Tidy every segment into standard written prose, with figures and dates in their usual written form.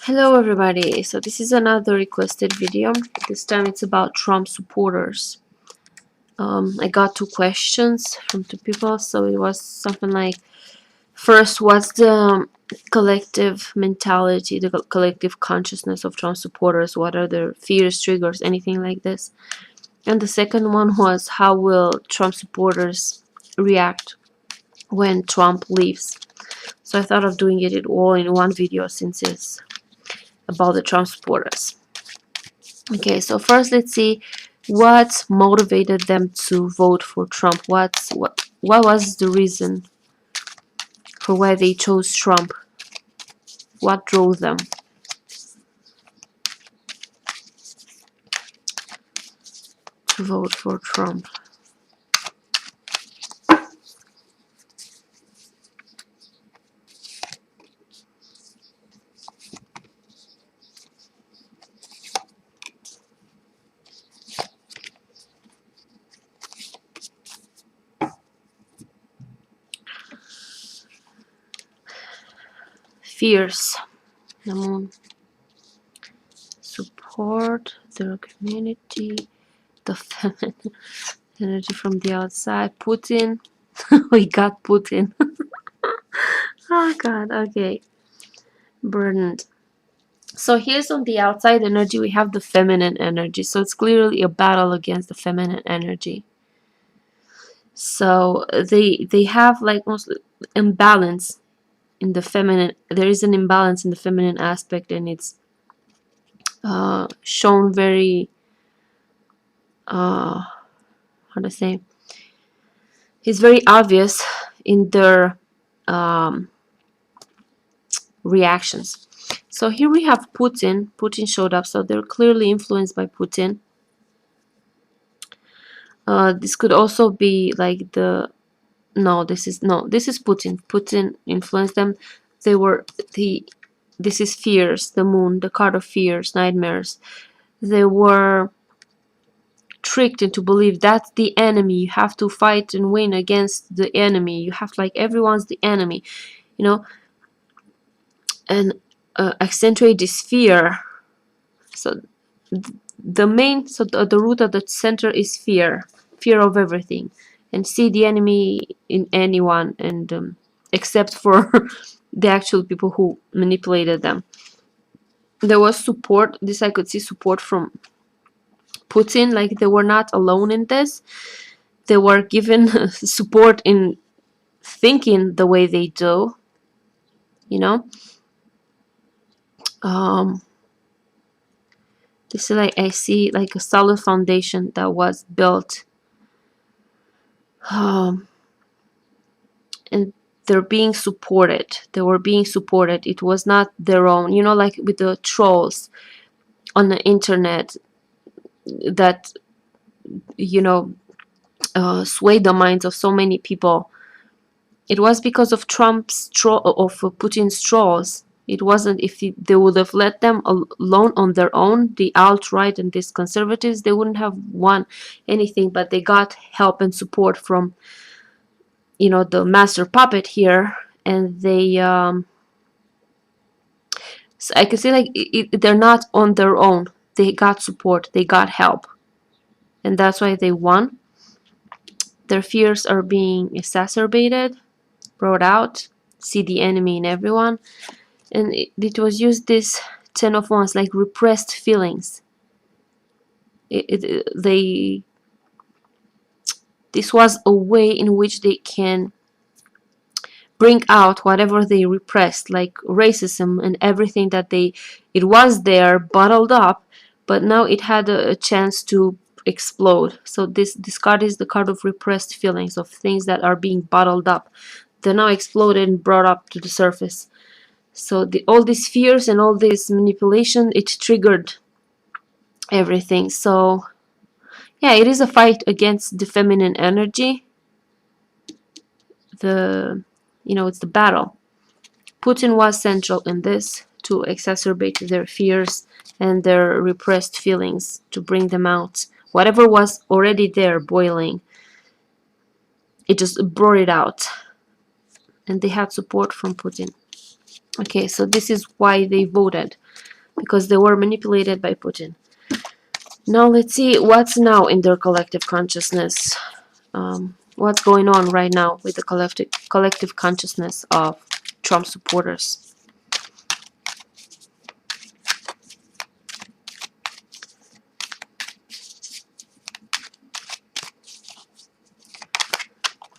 Hello everybody, so this is another requested video. This time it's about Trump supporters. I got two questions from two people, so it was something like, first, what's the collective mentality, the collective consciousness of Trump supporters? What are their fears, triggers, anything like this? And the second one was, how will Trump supporters react when Trump leaves? So I thought of doing it all in one video since it's about the Trump supporters. Okay, so first let's see what motivated them to vote for Trump. What was the reason for why they chose Trump? What drove them to vote for Trump? Fears. The moon. Support their community. The feminine energy from the outside. Putin. We got Putin. Oh god, okay. Burdened. So here's on the outside energy, we have the feminine energy. So it's clearly a battle against the feminine energy. So they have like mostly imbalance in the feminine. There is an imbalance in the feminine aspect, and it's shown very how to say, it's very obvious in their reactions. So here we have Putin. Putin showed up, so they're clearly influenced by Putin. This could also be like the this is Putin. Putin influenced them. They were this is fears, the moon, the card of fears, nightmares. They were tricked into believe that's the enemy. You have to fight and win against the enemy. You have like everyone's the enemy, you know, and accentuate this fear. So the main, so the root of the center is fear of everything, and see the enemy in anyone, and except for the actual people who manipulated them. There was support. This I could see support from Putin, like they were not alone in this. They were given support in thinking the way they do, you know. This is like, I see like a solid foundation that was built, and they're being supported. They were being supported. It was not their own, you know, like with the trolls on the internet that, you know, swayed the minds of so many people. It was because of Putin's trolls. It wasn't, if they would have let them alone on their own, the alt-right and these conservatives, they wouldn't have won anything, but they got help and support from, you know, the master puppet here, and they so I can see like they're not on their own. They got support, they got help, and that's why they won. Their fears are being exacerbated, brought out, see the enemy in everyone, and it was used, this 10 of Wands, like repressed feelings. This was a way in which they can bring out whatever they repressed, like racism and everything that it was there bottled up, but now it had a chance to explode. So this card is the card of repressed feelings, of things that are being bottled up. They're now exploded and brought up to the surface. So all these fears and all this manipulation, it triggered everything. So yeah, it is a fight against the feminine energy. It's the battle. Putin was central in this, to exacerbate their fears and their repressed feelings, to bring them out. Whatever was already there boiling, it just brought it out. And they had support from Putin. Okay, so this is why they voted, because they were manipulated by Putin. Now let's see what's now in their collective consciousness. What's going on right now with the collective consciousness of Trump supporters.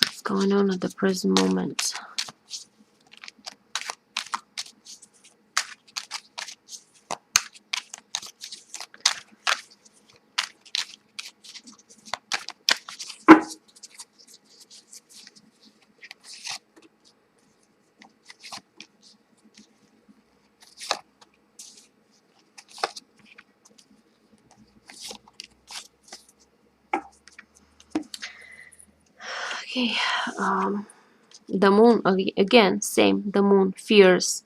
What's going on at the present moment? Okay, the moon, again, same, the moon, fears.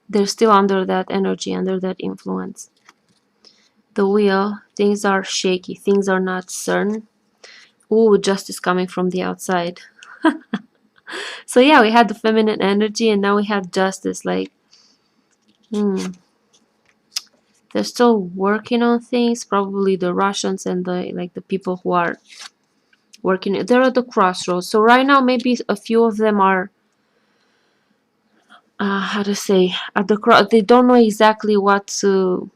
They're still under that energy, under that influence. The wheel, things are shaky, things are not certain. Ooh, justice coming from the outside. So yeah, we had the feminine energy and now we have justice. Like, they're still working on things. Probably the Russians and the people who are working. They're at the crossroads. So right now, maybe a few of them are, how to say, at the cross. They don't know exactly what to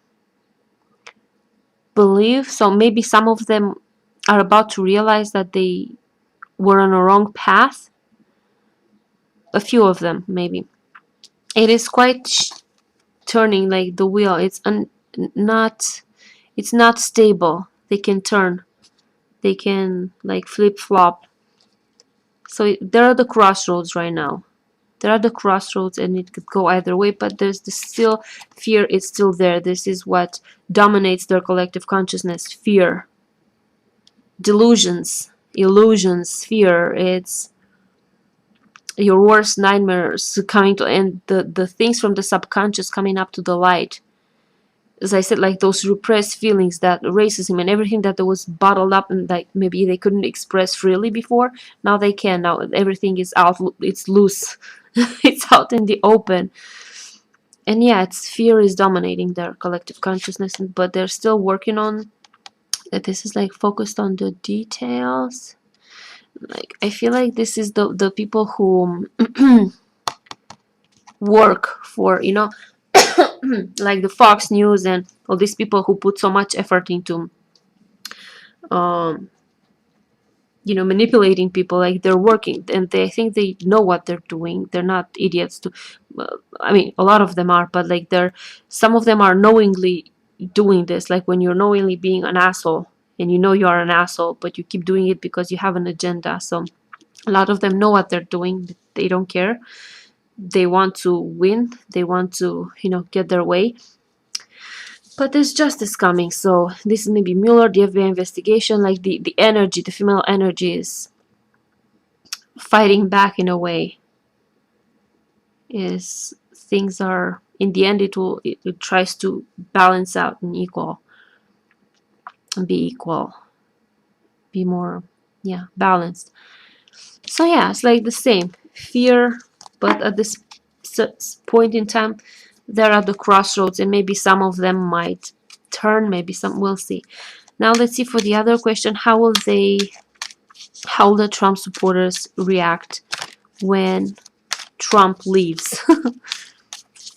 believe. So maybe some of them are about to realize that they were on a wrong path. A few of them, maybe. It is quite turning like the wheel. Not. It's not stable. They can turn. They can like flip flop. So there are the crossroads right now. There are the crossroads and it could go either way, but there's the still fear. It's still there. This is what dominates their collective consciousness. Fear, delusions, illusions, fear. It's your worst nightmares coming to, and the things from the subconscious coming up to the light. As I said, like those repressed feelings, that racism and everything that was bottled up and like maybe they couldn't express freely before, now they can. Now everything is out, it's loose. It's out in the open. And yeah, it's fear is dominating their collective consciousness, but they're still working on that. This is like focused on the details. Like I feel like this is the people who work for, like the Fox News and all these people who put so much effort into um manipulating people. Like they're working and they think they know what they're doing. They're not idiots to I mean, a lot of them are, but like some of them are knowingly doing this. Like when you're knowingly being an asshole and you know you are an asshole, but you keep doing it because you have an agenda. So a lot of them know what they're doing, but they don't care. They want to win, they want to get their way. But there's justice coming. So this is maybe Mueller, the FBI investigation. Like the energy, the female energy is fighting back in a way. Is things are in the end, it tries to balance out and be equal, be more balanced. So yeah, it's like the same fear, but at this point in time they're at the crossroads and maybe some of them might turn, maybe some, we'll see. Now let's see for the other question, how will the Trump supporters react when Trump leaves?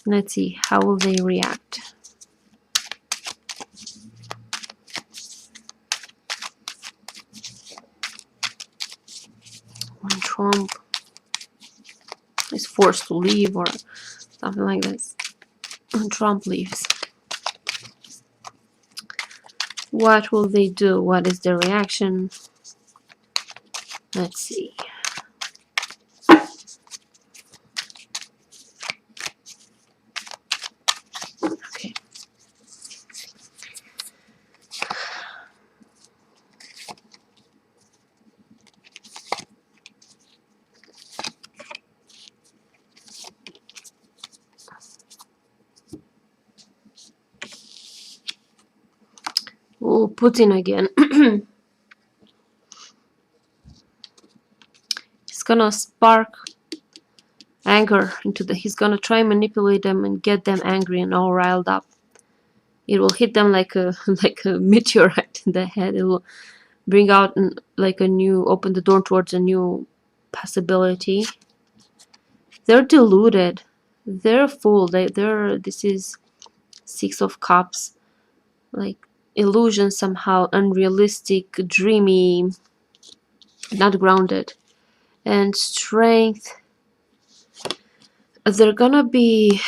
Let's see, how will they react? When Trump is forced to leave or something like this. When Trump leaves, what will they do? What is their reaction? Let's see. Okay. Oh, Putin again. It's gonna spark. anger into the. He's gonna try and manipulate them and get them angry and all riled up. It will hit them like a like a meteorite in the head. It will bring out like a new, open the door towards a new possibility. They're deluded. They're full. They're. This is Six of Cups, like illusion somehow, unrealistic, dreamy, not grounded. And Strength. They're gonna be.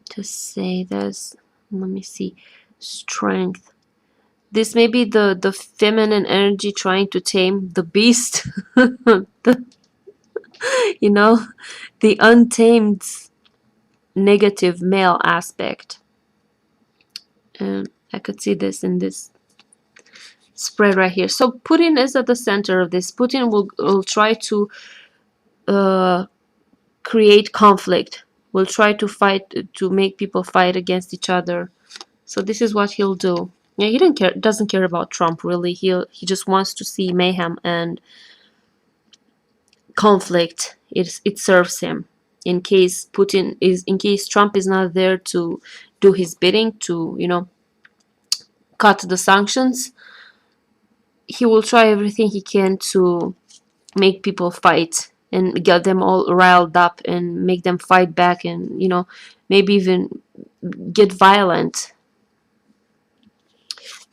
To say this, let me see. Strength. This may be the feminine energy trying to tame the beast. the, you know, the untamed negative male aspect. And I could see this in this spread right here. So Putin is at the center of this. Putin will try to create conflict. Will try to fight, to make people fight against each other. So this is what he'll do. Yeah, he doesn't care about Trump really. He just wants to see mayhem and conflict. It serves him. In case Trump is not there to do his bidding, to cut the sanctions, he will try everything he can to make people fight and get them all riled up and make them fight back, and maybe even get violent.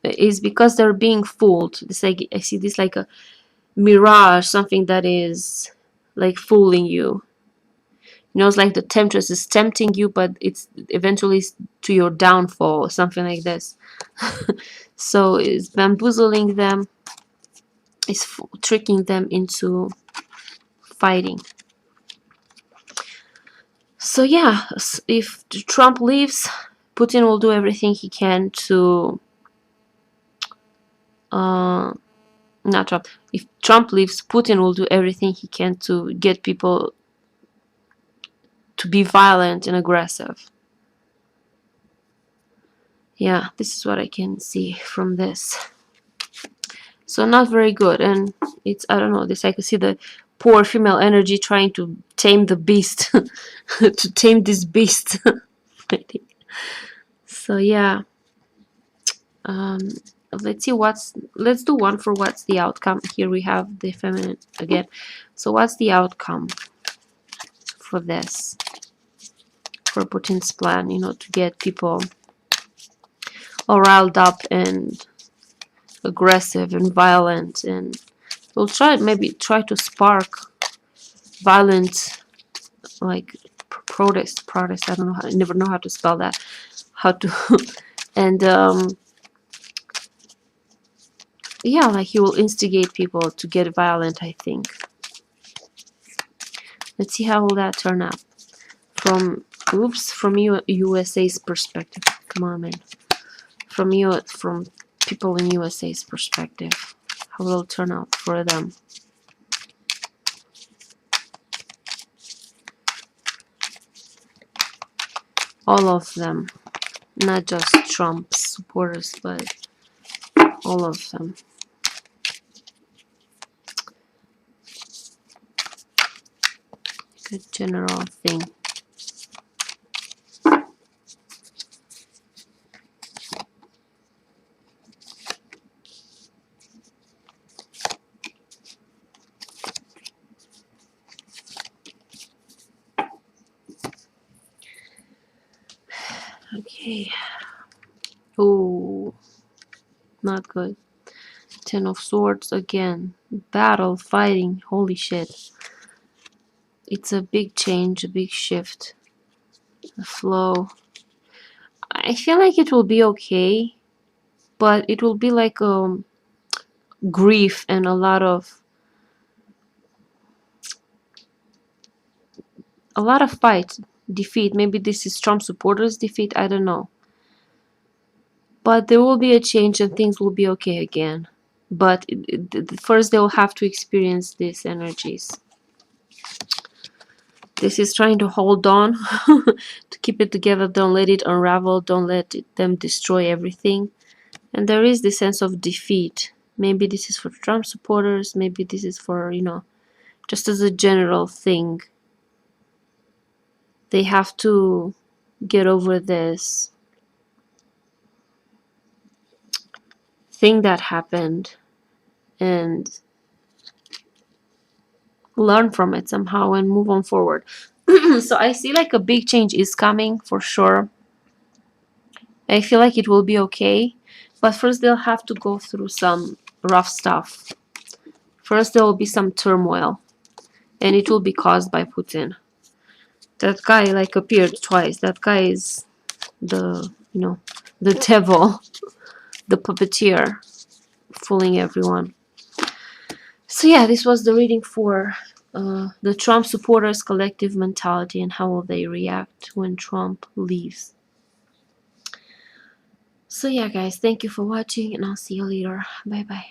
Is because they're being fooled. It's like I see this like a mirage, something that is like fooling you. It's like the temptress is tempting you, but it's eventually to your downfall, something like this. So it's bamboozling them, it's tricking them into fighting. So yeah, if Trump leaves, Putin will do everything he can to not Trump. If Trump leaves, Putin will do everything he can to get people to be violent and aggressive. Yeah, this is what I can see from this. So not very good, and it's, I don't know, this I can see the poor female energy trying to tame the beast, to tame this beast. So yeah, let's see let's do one for what's the outcome. Here we have the feminine again. So what's the outcome for this, for Putin's plan, to get people all riled up and aggressive and violent, and we'll maybe try to spark violent, like protest. I don't know I never know how to spell that, how to and yeah, like he will instigate people to get violent, I think. Let's see how will that turn out from USA's perspective. Come on, man. From people in USA's perspective, how will it turn out for them? All of them, not just Trump's supporters, but all of them. Good general thing. Okay. Oh, not good. Ten of Swords again. Battle, fighting. Holy shit. It's a big change, a big shift. The flow. I feel like it will be okay, but it will be like grief and a lot of fight, defeat. Maybe this is Trump supporters' defeat, I don't know. But there will be a change and things will be okay again. But first they will have to experience these energies. This is trying to hold on, to keep it together. Don't let it unravel. Don't let them destroy everything. And there is this sense of defeat. Maybe this is for Trump supporters. Maybe this is for, just as a general thing. They have to get over this thing that happened and learn from it somehow and move on forward. So I see like a big change is coming for sure. I feel like it will be okay, but first they'll have to go through some rough stuff. First there will be some turmoil, and it will be caused by Putin. That guy like appeared twice. That guy is the, you know, the devil, the puppeteer, fooling everyone. So yeah, this was the reading for the Trump supporters' collective mentality and how will they react when Trump leaves. So yeah, guys, thank you for watching, and I'll see you later. Bye bye.